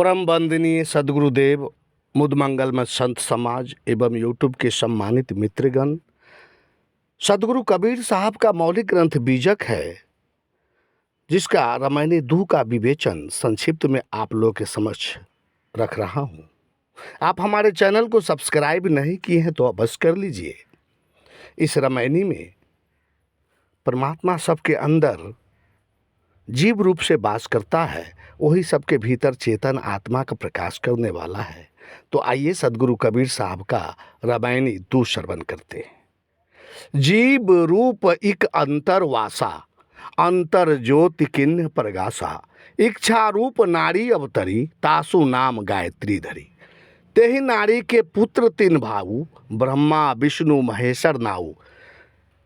परम वंदनीय सद्गुरुदेव, मुदमंगलमय संत समाज एवं यूट्यूब के सम्मानित मित्रगण, सदगुरु कबीर साहब का मौलिक ग्रंथ बीजक है, जिसका रामायणी दूह का विवेचन संक्षिप्त में आप लोगों के समक्ष रख रहा हूँ। आप हमारे चैनल को सब्सक्राइब नहीं किए हैं तो अवश्य कर लीजिए। इस रामायणी में परमात्मा सबके अंदर जीव रूप से वास करता है, वही सबके भीतर चेतन आत्मा का प्रकाश करने वाला है। तो आइए सदगुरु कबीर साहब का रामायणी दूह श्रवण करते हैं। जीव रूप इक अंतर वासा, अंतर ज्योति किन्ह प्रगासा। इच्छा रूप नारी अवतरी, तासु नाम गायत्री धरी। तेहि नारी के पुत्र तीन भाऊ, ब्रह्मा विष्णु महेश्वर नाऊ।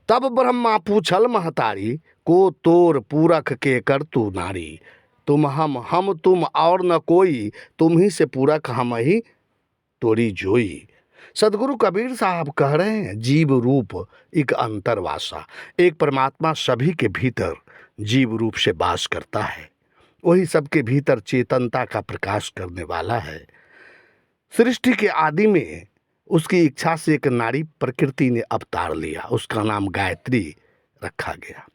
तब ब्रह्मा पूछल महतारी, को तोर पूरख के कर तू नारी। तुम हम तुम और न कोई, तुम ही से पूरख हम ही तोरी जोई। सदगुरु कबीर साहब कह रहे हैं, जीव रूप एक अंतरवासा, एक परमात्मा सभी के भीतर जीव रूप से वास करता है, वही सबके भीतर चेतनता का प्रकाश करने वाला है। सृष्टि के आदि में उसकी इच्छा से एक नारी प्रकृति ने अवतार लिया, उसका नाम गायत्री रखा गया।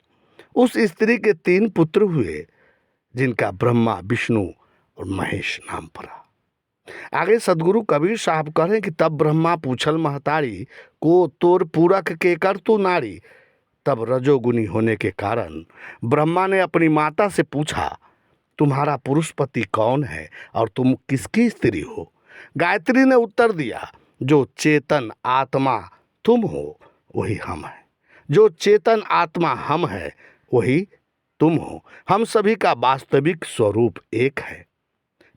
उस स्त्री के 3 पुत्र हुए, जिनका ब्रह्मा विष्णु और महेश नाम पड़ा। आगे सदगुरु कबीर साहब कह रहे हैं कि तब ब्रह्मा पूछल महतारी, को तोर पूरख के कर तू नारी। तब रजोगुनी होने के कारण ब्रह्मा ने अपनी माता से पूछा, तुम्हारा पुरुष पति कौन है और तुम किसकी स्त्री हो? गायत्री ने उत्तर दिया, जो चेतन आत्मा तुम हो वही हम है। जो चेतन आत्मा हम है वही तुम हो। हम सभी का वास्तविक स्वरूप एक है।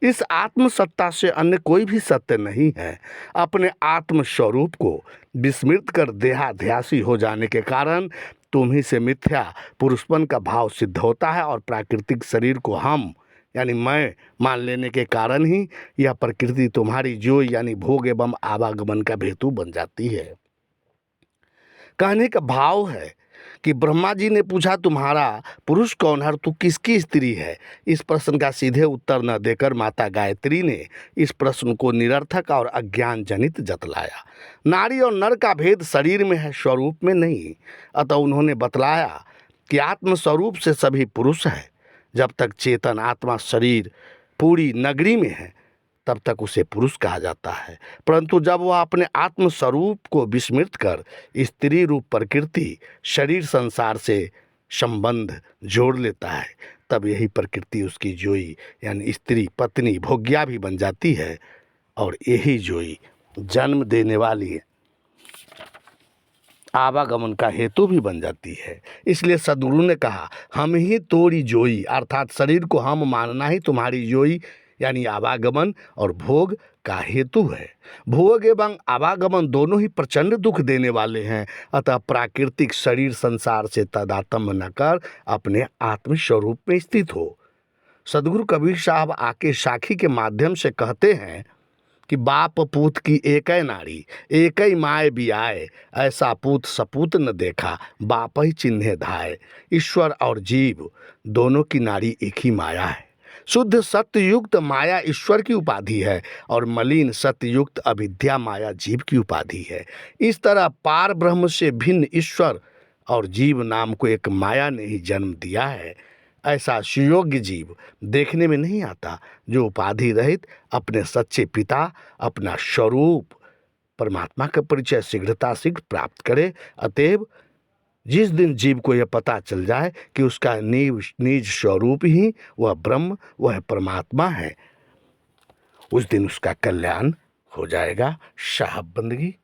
इस आत्म सत्ता से अन्य कोई भी सत्य नहीं है। अपने आत्म स्वरूप को विस्मृत कर देहाध्यासी हो जाने के कारण तुम ही से मिथ्या पुरुषपन का भाव सिद्ध होता है और प्राकृतिक शरीर को हम यानी मैं मान लेने के कारण ही यह प्रकृति तुम्हारी जो यानी भोग एवं आवागमन का हेतु बन जाती है। कहने का भाव है कि ब्रह्मा जी ने पूछा, तुम्हारा पुरुष कौन है और तू किसकी स्त्री है? इस प्रश्न का सीधे उत्तर न देकर माता गायत्री ने इस प्रश्न को निरर्थक और अज्ञान जनित जतलाया। नारी और नर का भेद शरीर में है, स्वरूप में नहीं। अतः उन्होंने बतलाया कि आत्म स्वरूप से सभी पुरुष है। जब तक चेतन आत्मा शरीर पूरी नगरी में है तब तक उसे पुरुष कहा जाता है, परंतु जब वह अपने आत्म स्वरूप को विस्मृत कर स्त्री रूप प्रकृति शरीर संसार से संबंध जोड़ लेता है, तब यही प्रकृति उसकी जोई यानी स्त्री पत्नी भोग्या भी बन जाती है और यही जोई जन्म देने वाली आवागमन का हेतु भी बन जाती है। इसलिए सद्गुरु ने कहा, हम ही तोरी जोई, अर्थात शरीर को हम मानना ही तुम्हारी जोई यानी आवागमन और भोग का हेतु है। भोग एवं आवागमन दोनों ही प्रचंड दुख देने वाले हैं। अतः प्राकृतिक शरीर संसार से तादात्म्य न कर अपने आत्म स्वरूप में स्थित हो। सदगुरु कबीर साहब आके साखी के माध्यम से कहते हैं कि बाप पूत की एक नारी, एक ही माय बियाए। ऐसा पूत सपूत न देखा, बाप ही चिन्हे धाए। ईश्वर और जीव दोनों की नारी एक ही माया है। शुद्ध सत्ययुक्त माया ईश्वर की उपाधि है और मलिन सत्ययुक्त अविद्या माया जीव की उपाधि है। इस तरह पार ब्रह्म से भिन्न ईश्वर और जीव नाम को एक माया ने ही जन्म दिया है। ऐसा सुयोग्य जीव देखने में नहीं आता, जो उपाधि रहित अपने सच्चे पिता अपना स्वरूप परमात्मा का परिचय शीघ्रता शीघ्र प्राप्त करे। अतएव जिस दिन जीव को यह पता चल जाए कि उसका निज स्वरूप ही वह ब्रह्म वह परमात्मा है, उस दिन उसका कल्याण हो जाएगा। साहब बंदगी